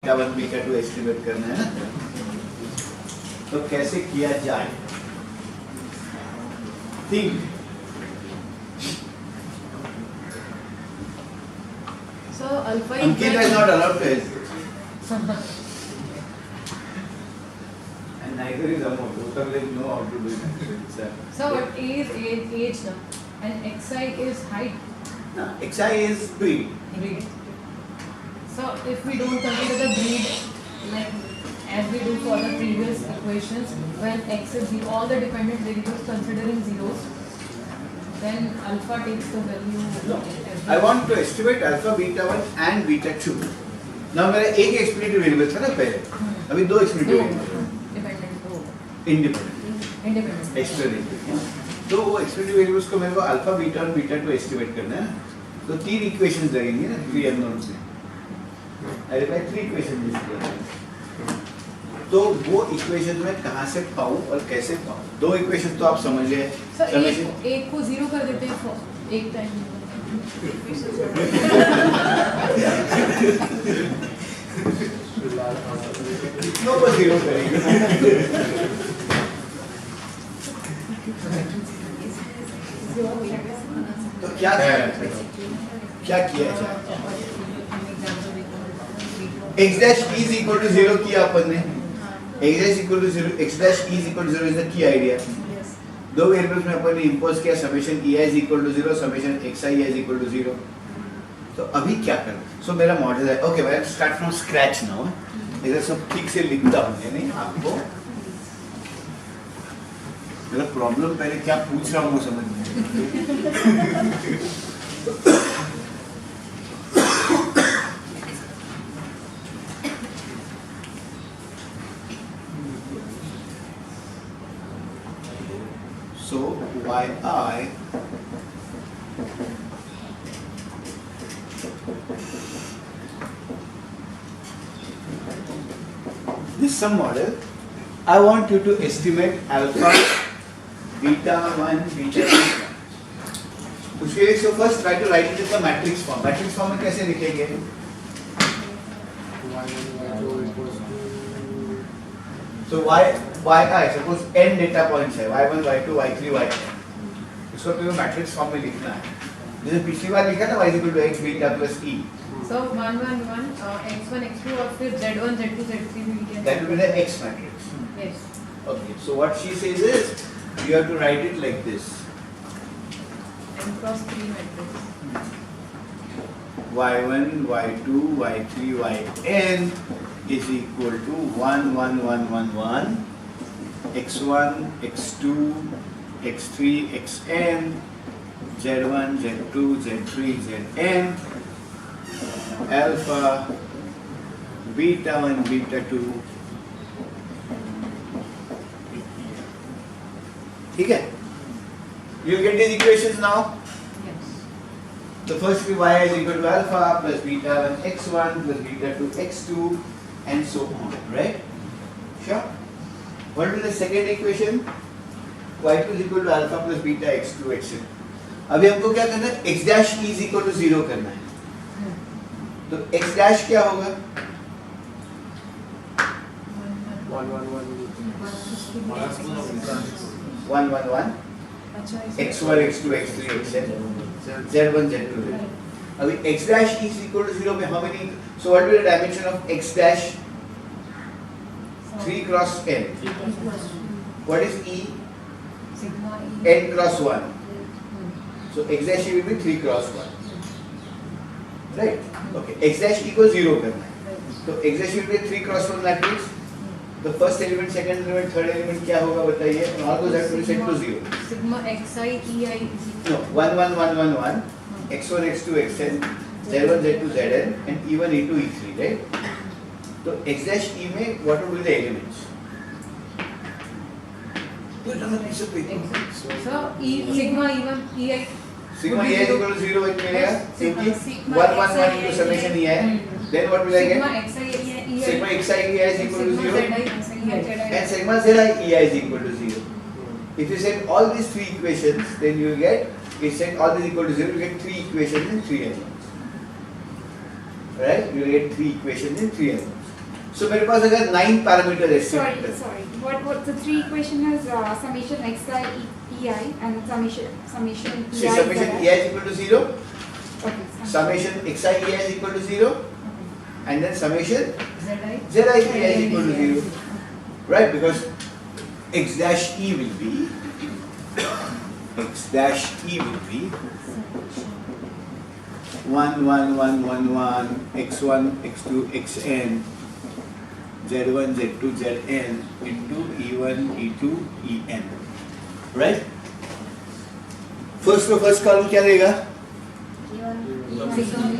Beta 1 beta 2 estimate करना है ना, तो कैसे किया जाए? Think. So alpha Ankita is not allowed to hesitate. And neither is Amol. Both of them know how to do it. So what A is age now, and xi is height. No, xi is breed. Breed. So if we don't consider the breed, like as we do for the previous equations, when x is all the dependent variables considering zeros, then alpha takes the value. No, I want to estimate alpha beta 1 and beta 2. Now मेरा एक explanatory variable था ना पहले, अभी दो explanatory variable, Dependent हो. Independent explanatory. तो वो एक्सप्लेनेटरी वेरिएबल्स को मेरे को अल्फा बीटा और बीटा 2 एस्टिमेट करना है, तो तीन इक्वेशंस लगेंगे ना, 3 अननोन्स में। अरे भाई 3 इक्वेशन लिख, तो वो इक्वेशन में कहाँ से पाऊँ और कैसे पाऊँ? दो इक्वेशन तो आप समझ गए। एक को जीरो कर देते हैं एक टाइम। नो वो जीरो करेंगे। तो क्या किया जाए? x dash is equal to 0 किया अपन ने, x dash equal to 0, x dash is equal to 0 is the key idea. दो वेरिएबल्स में अपन ने इंपोज किया summation ei is equal to 0, summation xi is equal to 0. तो अभी क्या करना? सो मेरा मॉडल है, ओके भाई, स्टार्ट फ्रॉम स्क्रैच नाउ। इधर सब ठीक से लिखता हूँ नहीं आपको, मेरा प्रॉब्लम पहले क्या पूछ रहा हूँ वो समझ में। So yi this sum model, I want you to estimate alpha beta 1 beta 2. उसके लिए so first try to write it in the matrix form. Matrix form में कैसे लिखेंगे? So yi suppose n data points है, y1 y2 y3 y4, इसको तुम्हें matrix form में लिखना है, जैसे पिछली बार लिखा था y equal to x beta plus e. So 1 1 1 x1 x2 और फिर z1 z2 z3 भी लिखा है. That will be the x matrix. Yes. Okay. So what she says is you have to write it like this. n cross 3 matrix. y1 y2 y3 yn is equal to 1 1 1 1 1 x1 x2 x3 xn z1 z2 z3 zn alpha beta 1 beta 2. ठीक है? You get these equations now. Yes. The first will be y is equal to alpha plus beta 1 x1 plus beta 2 x2 and so on, right? Sure. What will be the second equation? y2 is equal to alpha plus beta x2 xn. अभी हमको क्या करना है? x dash is equal to 0 करना है. तो x dash क्या होगा? 1 1 1 x1 x2 x3 xn z1 z2. अभी x dash is equal to 0 में how many? So what will be the dimension of x dash? 3 cross n. What is e? Sigma e. N cross 1. So x dash will be 3 cross 1. Right? Okay. X dash equals 0 करना है. तो x dash will be 3 cross 1 matrix. The first element, second element, third element क्या होगा बताइए? And all those have to be set to 0. Sigma xi ei is equal. No, 1 1 1 1 1 x1 x2 xn z1 z2 zn and e1 e2 e3, right? तो x dash e में what will be the elements? Put it on a piece of paper. So e sigma e1 ei. Sigma e is equal to 0 एक मिलेगा क्योंकि 1 1 1 into summation e है. Then what will I get? Sigma xi ei. Sigma xi ei is equal to 0 and sigma zi ei is equal to 0. If you set all these three equations, then you get, if set all these equal to 0, you get 3 equations in 3 elements. Right? You get 3 equations in 3 elements. So मेरे पास अगर 9 parameter Sorry, estimate sorry. What the three equation is summation xi ei and summation So ei. summation ei is equal to 0, Okay. summation xi ei is equal to 0, and then summation ZI. zi ei is equal to 0, right? Because x dash e will be x dash e will be 1 1 1 1 1 x1 x2 xn z1 z2 zn into e1 e2 en, right? First column क्या रहेगा?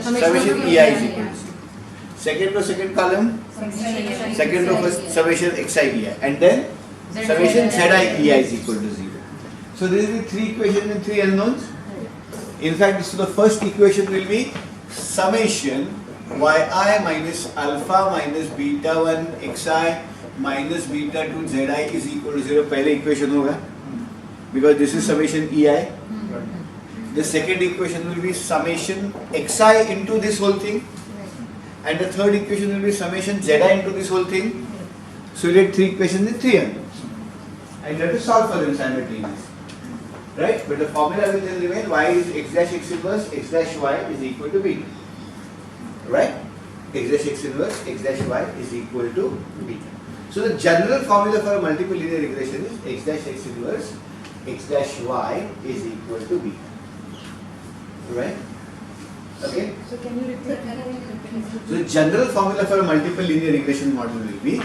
Summation ei is equal to 0. Second column, second row first summation xi ei, and then summation zi ei is equal to 0. So there will be three equations and three unknowns. In fact, so the first equation will be summation yi minus alpha minus beta 1 xi minus beta 2 zi is equal to 0. पहले equation होगा, because this is summation ei. The second equation will be summation xi into this whole thing, and the third equation will be summation zi into this whole thing. So you get three equations and three unknowns, and you have to solve for them simultaneously. Right? But the formula will then remain y is x dash x inverse x dash y is equal to beta. Right? X dash x inverse x dash y is equal to beta. So the general formula for a multiple linear regression is x dash x inverse x dash y is equal to beta. Right? Okay? So can you repeat? So the general formula for a multiple linear regression model will be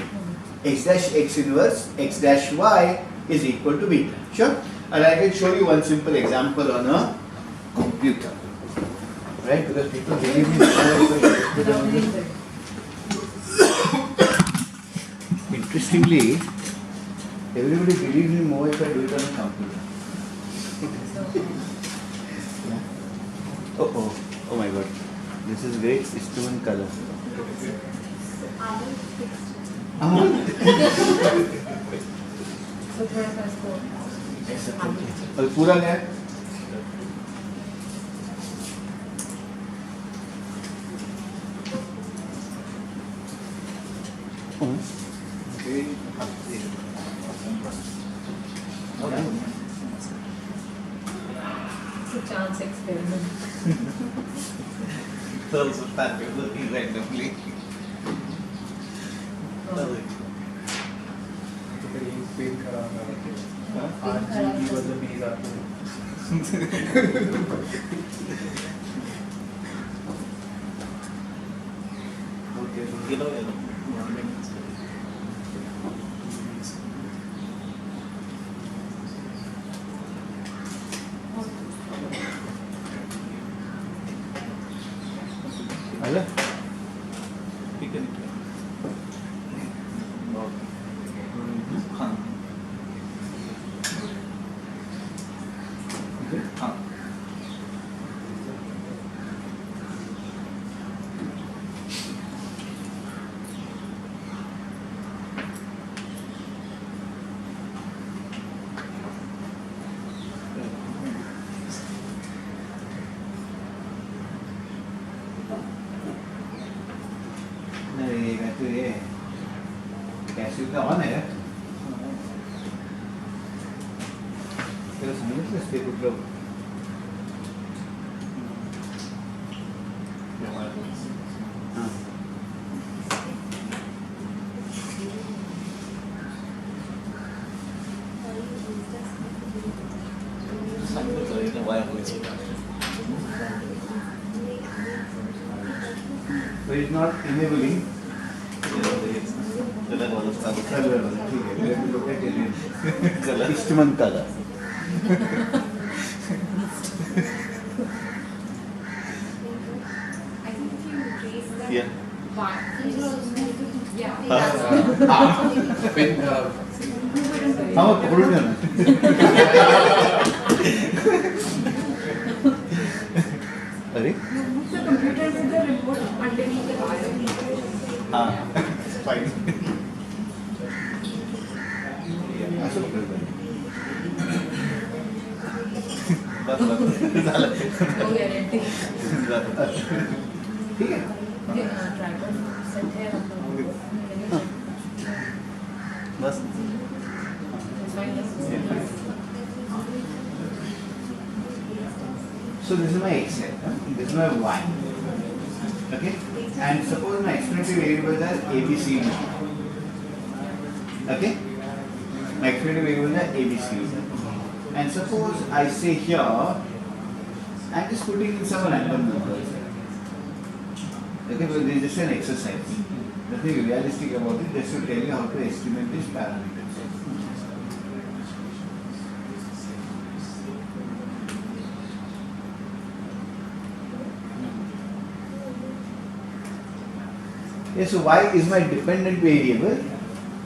x dash x inverse x dash y is equal to beta. Sure? And I can show you one simple example on a computer. Right? Because people believe me. Interestingly, everybody believes me more if I do it on a computer. Oh my god. This is great. It's two in color. So थोड़ा सा इसको और पूरा क्या है? It's a chance experiment. Those are fat people looking randomly. Pen खराब है आज की वजह भी आते हैं You know, hello you can. हाँ. नहीं मैं तो ये कैसे का ऑन है तेरा समझ में स्टेप उठो हाँ but it's not enabling color ठीक है let me look at it Eastman color I think if you trace that Yeah. one, yeah. हाँ वो पकड़ो ना अरे Move the computer with the remote underneath the wire. हाँ. Fine. ऐसा पकड़ दो बस झालं. हो गया रेडी ठीक है ट्राइपॉड सेट है हम लोग बस It's fine, yes. So this is my x, this is my y. Okay? And suppose my explanatory variables are a, b, c, d. Okay? My explanatory variables are a, b, c, d. And suppose I say here, I'm just putting in some random numbers. Okay, but this is just an exercise. Nothing realistic about it, just to tell you how to estimate these parameters. Yeah, so y is my dependent variable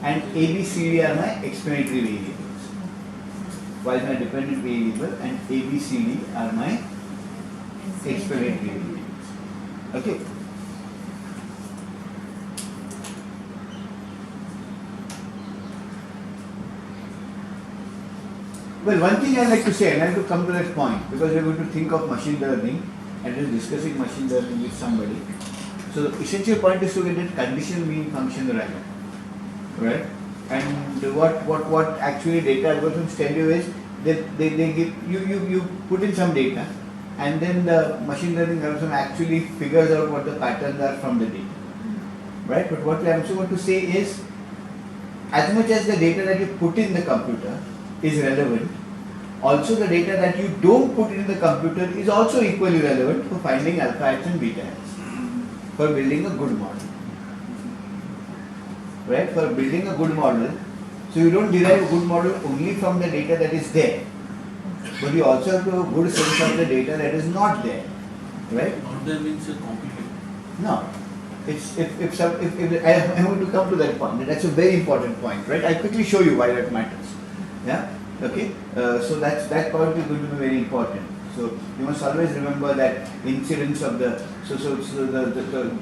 and a, b, c, d are my explanatory variables. Y is my dependent variable and a, b, c, d are my explanatory variables. Okay. Well, one thing I like to say, and I have to come to that point because we are going to think of machine learning and just discussing machine learning with somebody. So the essential point is to get that condition mean function right? And what actually data algorithms tell you is that they give you put in some data, and then the machine learning algorithm actually figures out what the patterns are from the data, right? But what I also want to say is, as much as the data that you put in the computer is relevant, also the data that you don't put in the computer is also equally relevant for finding alpha x and beta x, for building a good model, right? For building a good model, so you don't derive a good model only from the data that is there, but you also have to have a good sense of the data that is not there, right? Not there means complicated. No. It's if I'm going to come to that point. That's a very important point, right? I'll quickly show you why that matters. Yeah. Okay. So that point is going to be very important. So you must always remember that incidence of the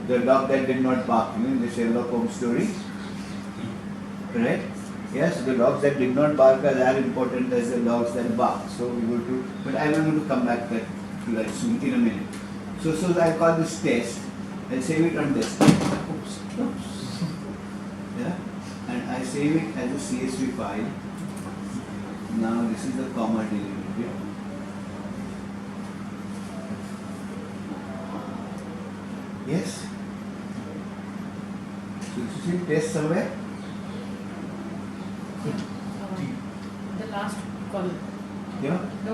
the dog that did not bark. You know, in the Sherlock Holmes story, right? Yes, the dogs that did not bark are as important as the dogs that bark. So we go to, but I'm going to come back to that soon in a minute. So I call this test. I'll save it on desktop. Oops. Yeah, and I save it as a CSV file. Now this is the comma deleted. Yes. So you see test somewhere. The last column. Yeah. No.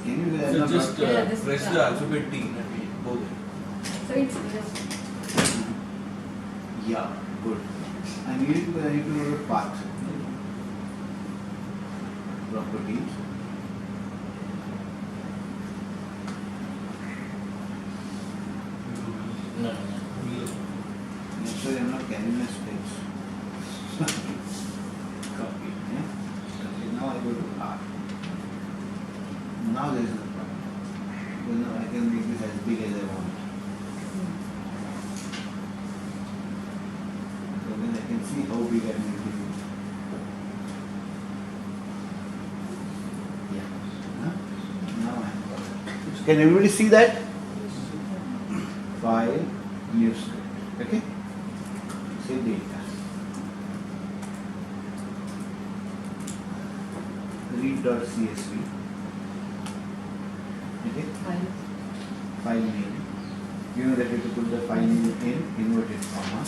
Can you? So just Yeah, this- press the alphabet T and we go there. So it's just Yeah. Good. I need to go to path. Properties. No. So I'm not carrying my space. Copy. Yeah? Okay, now I go to R. Now there is no problem. So now I can make this as big as I want. So then I can see how big I make it. Yeah. Huh? Now I am covered. So can everybody see that? File, new script. Okay? Say data. Read.csv. Okay? File name. You know that you have to put the file name in inverted comma.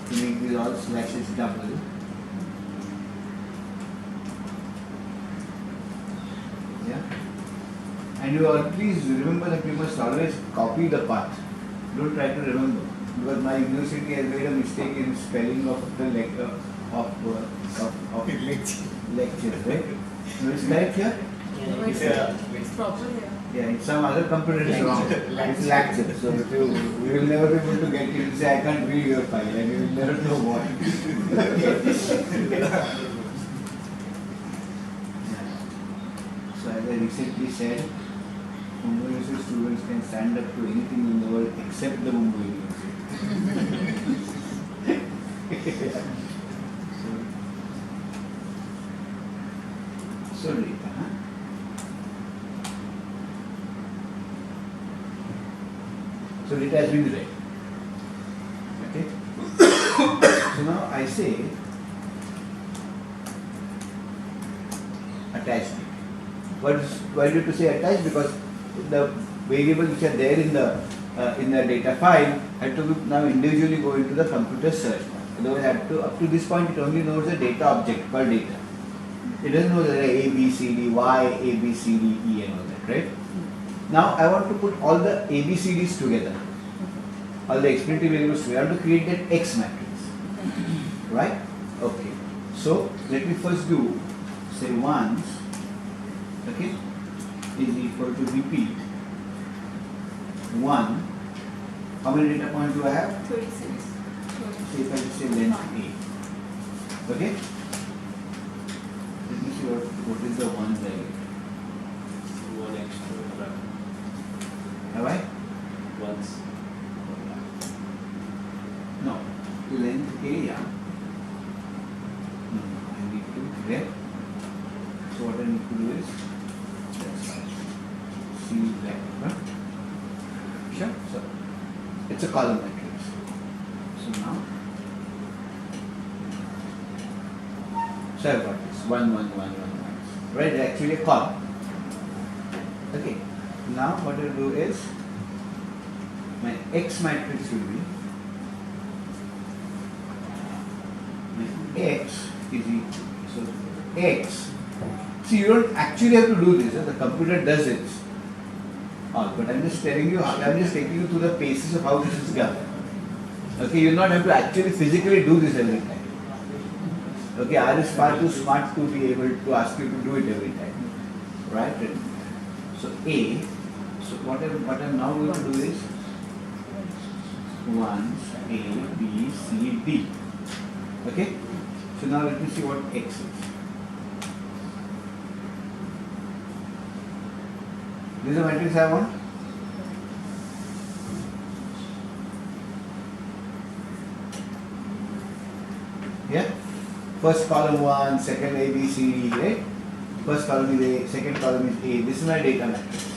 To make these all slashes double. Yeah? And you are, please remember that you must always copy the path. Don't try to remember, because my university has made a mistake in spelling of the lecture of lecture, right? So it's correct here? it's proper here. Yeah, in some other computer it's wrong. It's lecture. So if you will never be able to get it. You say I can't read your file, and you will never know why. So as I recently said, Mumbai University students can stand up to anything in the world except the Mumbai University. So data, huh? So data has been read. Okay. So now I say attached. Why do you say attached? Because the variables which are there in the data file had to now individually go into the computer search. Otherwise, up to this point, it only knows the data object called data. It doesn't know that A, B, C, D, Y, A, B, C, D, E, and all that, right? Now I want to put all the A, B, C, Ds together, all the explanatory variables together. I want to create that X matrix, right? Okay. So let me first do, say, once, okay, is equal to repeat 1. How many data points do I have? 36. Say if I say length A. Okay? Let me see what is the one I get. One extra. Have I? Once. No. Length A, yeah. No, I need to get. So what I need to do is see that. Huh? Sure. So it's a column matrix. So now, so I've got this 1, 1, 1, 1, 1. Right? It's actually a column. Okay. Now what I'll do is my X matrix will be my X is equal. So X. See, you don't actually have to do this. The computer does it. But I'm just telling you, I'm just taking you through the paces of how this is done. Okay, you not have to actually physically do this every time. Okay, R is far too smart to be able to ask you to do it every time. Right? So A, so what I'm now going to do is 1, A, B, C, D. Okay? So now let me see what X is. This is the matrix I want. Yeah? First column 1, second A, B, C, D, right? First column is A, second column is A. This is my data matrix.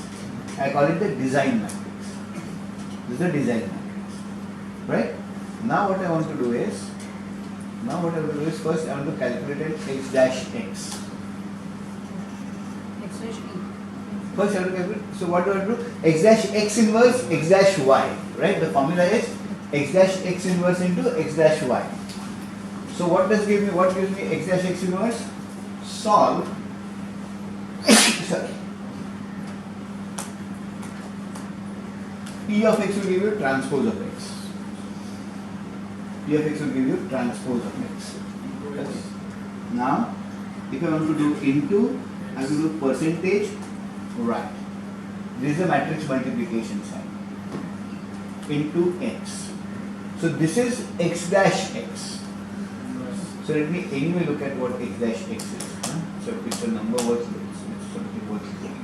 I call it the design matrix. This is the design matrix. Right? Now what I want to do is, first I want to calculate an X dash X. X dash E. First I have to calculate, so what do I do? X dash X inverse X dash Y, right? The formula is X dash X inverse into X dash Y. So what gives me X dash X inverse? Solve, sorry. P of X will give you transpose of X. P of X will give you transpose of X. Okay. Now, if I want to do into, I have to do percentage. Right. This is the matrix multiplication sign into X. So this is X dash X. So let me anyway look at what X dash X is. So if it's a number worth it's something worth looking at.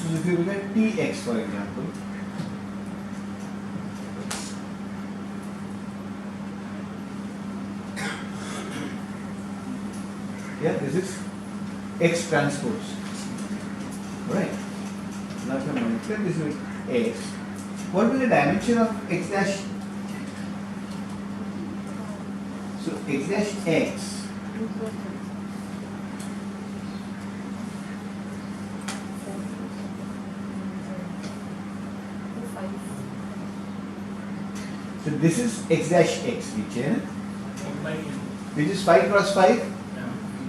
So if you look at Tx for example, yeah, this is X transpose, right? Now if I multiply this with X, what will the dimension of X dash? So X dash X. So this is X dash X, which is 5 cross 5.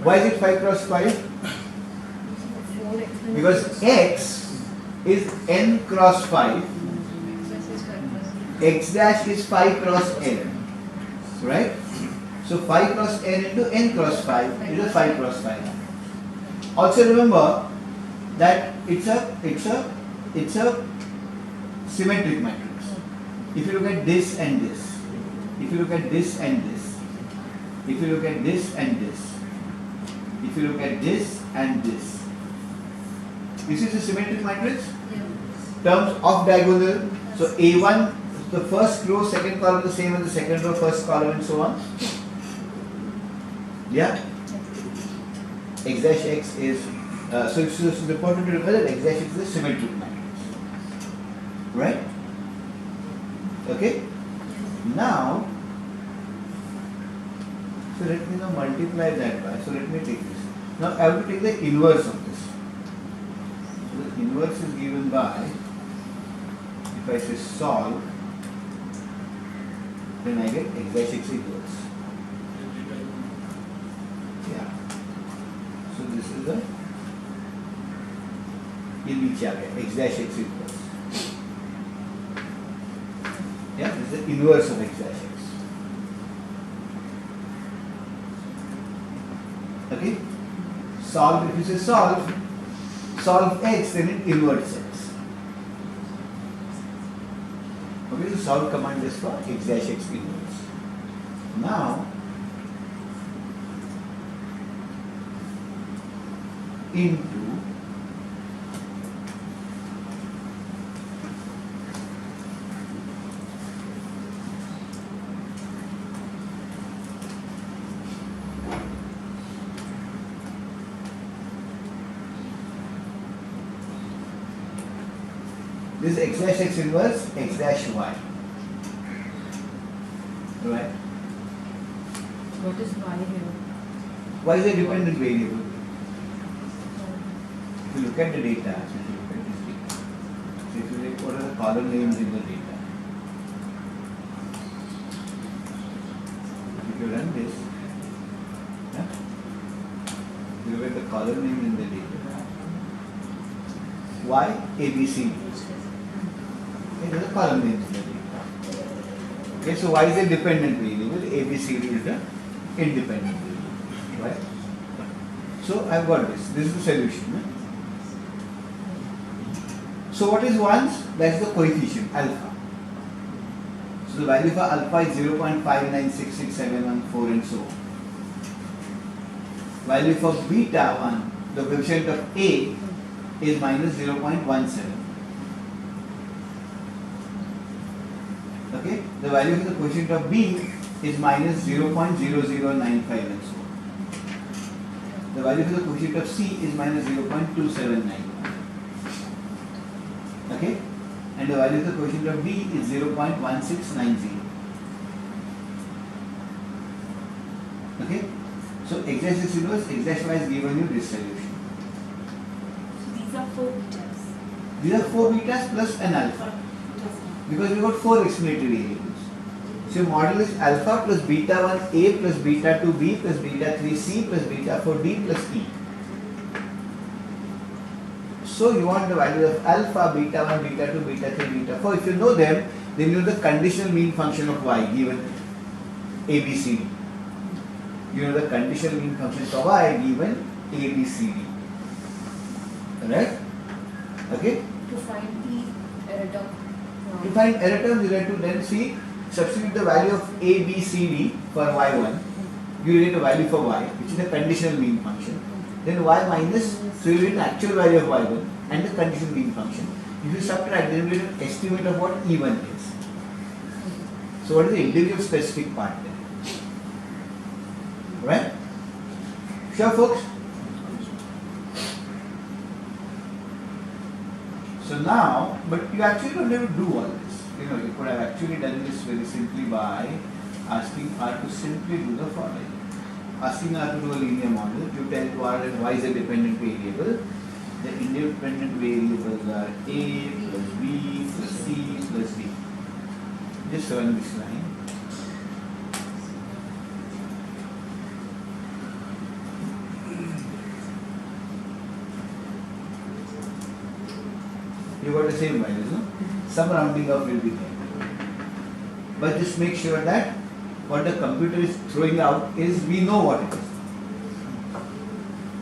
Why is it 5 cross 5? Because X is n cross 5. X dash is 5 cross n. Right? So 5 cross n into n cross 5 is a 5 cross 5. Also remember that it's a symmetric matrix. If you look at this and this, if you look at this and this, if you look at this and this, if you look at this and this, This is a symmetric matrix. Terms of diagonal. So A1, the first row, second column the same as the second row, first column, and so on. Yeah. X dash x is so it's important to remember that x dash x is a symmetric matrix, right? Okay. Now, so let me now multiply that by. So let me take this. Now I have to take the inverse of this. So the inverse is given by, if I say solve, then I get x dash x inverse. Yeah. So this is the ये नीचे आ गया x dash x inverse. Yeah, this is the inverse of x dash x. Okay. Solve, if you say solve x, then it inverts x. Okay, so solve command is for x dash x inverse. Now, into this x dash x inverse x dash y. Right? What is y here? Y is a dependent variable. If you look at the data, so if you look at this data, so if you look what are the column names in the data, if you run this, yeah, you look at the column name in the data, Y, A, B, C. Okay, those are column names in the data. Okay, so Y is a dependent variable, A, B, C, D is the independent variable, right? So I've got this. This is the solution. Eh? So what is ones? That's the coefficient alpha. So the value for alpha is 0.596671 and so on. Value for beta 1, the coefficient of A is minus 0.17. Okay, the value for the coefficient of B is minus 0.0095 and so on. The value for the coefficient of C is minus 0.279. Okay, and the value of the coefficient of D is 0.1690. Okay, so x dash x inverse, x dash y has given you this solution. So these are 4 betas. These are 4 betas plus an alpha, because we got 4 explanatory variables. So modulus alpha plus beta 1a plus beta 2b plus beta 3c plus beta 4d plus e. So you want the value of alpha, beta 1, beta 2, beta 3, beta 4. If you know them, then you know the conditional mean function of y given a, b, c, d. You know the conditional mean function for y given a, b, c, d. Alright? Okay? To find the error term. To find error terms, you have to then see, substitute the value of a, b, c, d for y1. You get a value for y, which is a conditional mean function. Then y minus, so you get an actual value of y1 and the conditional mean function. If you subtract, then you get an estimate of what E1 is. So what is the individual specific part there? Right? Sure, folks? So now, but you actually don't have to do all this. You know, you could have actually done this very simply by asking R to simply do the following. Asking R to do a linear model, you tell to R that y is a dependent variable. The independent variables are A plus B plus C plus D. Just run this line. You got the same values, no? Some rounding off will be there. But just make sure that what the computer is throwing out is, we know what it is.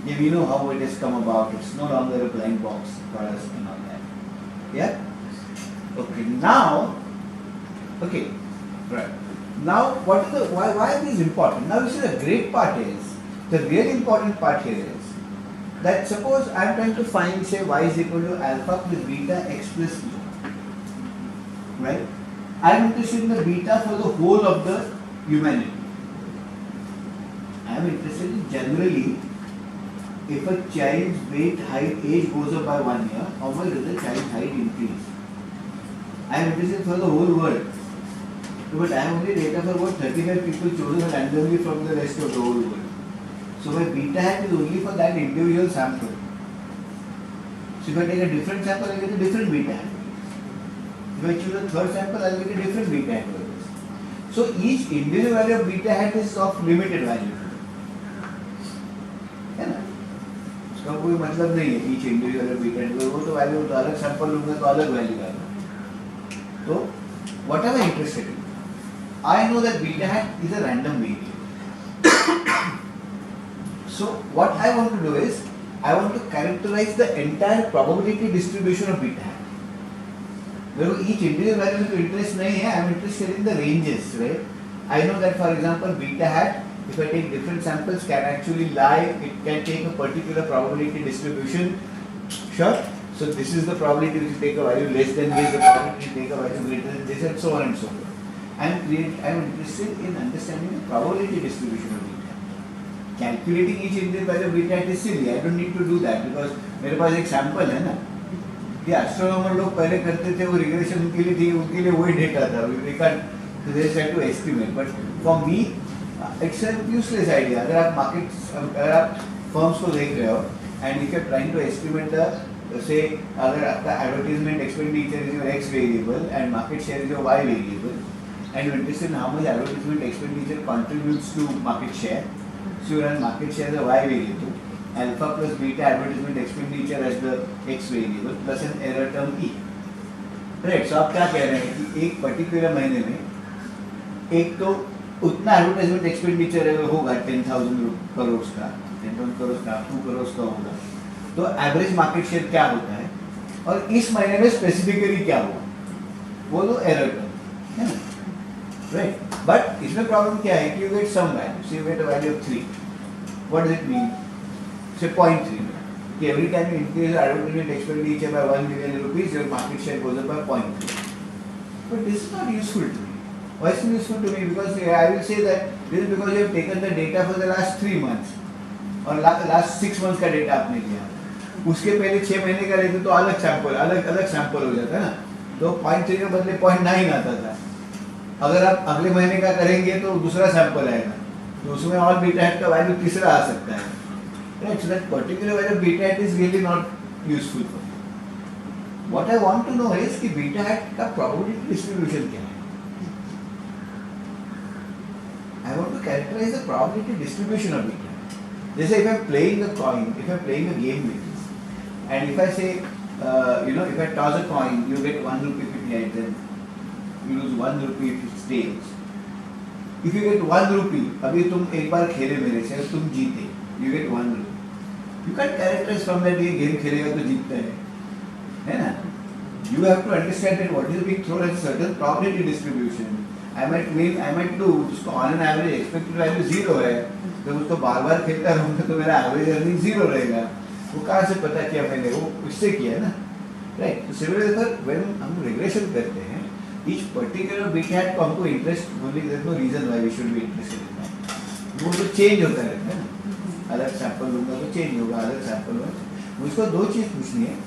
Yeah, we know how it has come about. It's no longer a blind box for us and all that. Yeah? Okay, now, okay, right. Now, what is the, why are these important? Now, you see the great part is, the really important part here is, that suppose I am trying to find, say, y is equal to alpha plus beta x plus e, right? I am interested in the beta for the whole of the humanity. I am interested in generally if a child's weight, height, age goes up by 1 year, how much does the child's height increase? I am interested for the whole world. But I have only data for about 35 people chosen randomly from the rest of the whole world. So my beta hat is only for that individual sample. So if I take a different sample, I get a different beta hat. If I choose a third sample, I will get a different beta hat for this. So each individual value of beta hat is of limited value. है ना? उसका कोई मतलब नहीं है each individual value of beta hat. वो तो value तो अलग sample लूँगा तो अलग value आएगा. So what am I interested in? I know that beta hat is a random variable. So what I want to do is, I want to characterize the entire probability distribution of beta hat. मेरे को each individual value में तो interest नहीं है, I am interested in the ranges, right? I know that for example beta hat, if I take different samples, can actually lie, it can take a particular probability distribution. Sure? So this is the probability if you take a value less than this, the probability if you take a value greater than this, and so on and so forth. I am interested in understanding the probability distribution of beta hat. Calculating each individual value of beta hat is silly. I don't need to do that because मेरे पास एक sample है ना. ये astronomer लोग पहले करते थे, वो regression उनके लिए थी, उनके लिए वही data था. We can't, they try to estimate. But for me, it's a useless idea. अगर आप markets, अगर आप firms को देख रहे हो, and if you are trying to estimate the say अगर आपका advertisement expenditure is your x variable and market share is your y variable, and you're interested in how much advertisement expenditure contributes to market share, so you run market share as a y variable, alpha plus beta advertisement expenditure as the x variable plus an error term e. Right? So आप क्या कह रहे हैं कि एक particular महीने में एक तो उतना advertisement expenditure होगा 10,000 करोड़ का, 10,000 करोड़ का, 2 करोड़ का होगा, तो एवरेज मार्केट शेयर क्या होता है और इस महीने में स्पेसिफिकली क्या हुआ, वो तो एरर टर्म है ना, राइट? बट इसमें प्रॉब्लम क्या है कि you get some value, so you get a value of 3. What does it mean? Say 0.3 कि every time you increase advertisement expenditure by 1 million rupees, your market share goes up by 0.3. But this is not useful to me. Why is it useful to me? Because I will say that this is because you have taken the data for the last 3 months और last 6 months का data आपने लिया. उसके पहले 6 महीने का लेते तो अलग सैंपल हो जाता है ना, तो 0.3 के बदले 0.9 आता था. अगर आप अगले महीने का करेंगे तो दूसरा सैंपल आएगा, तो उसमें और बीटा हैट का वैल्यू तीसरा आ सकता है. Right? So that particular value beta hat is really not useful for me. What I want to know is कि बीटा हैट का प्रोबेबिलिटी डिस्ट्रीब्यूशन क्या है. I want to characterize the probability distribution of beta. जैसे if I'm playing a coin, if I'm playing a game with this, and if I say, if I toss a coin, you get 1 rupee if it heads, then you lose 1 rupee if it tails. If you get 1 rupee, अभी तुम एक बार खेले मेरे से, तुम जीते, you get 1 rupee. You can't characterize from that ये game खेलेगा तो जीतता है ना? You have to understand that what is being thrown as a certain probability distribution. I might win, I might lose. उसको on an average expected value 0 है, तो उसको बार-बार खेलता रहूँगा तो मेरा एवरेज अर्निंग 0 रहेगा. वो कहाँ से पता किया मैंने? वो इससे किया है ना, राइट? तो सिमिलरली सर, व्हेन हम रिग्रेशन करते हैं, each particular bit hat को हमको interest, there is no reason why we should be interested in that. वो तो चेंज होता रहता है ना, अलग सैंपल लूँगा तो चेंज होगा, अलग सैंपल में. मुझको 2 चीज़ पूछनी है.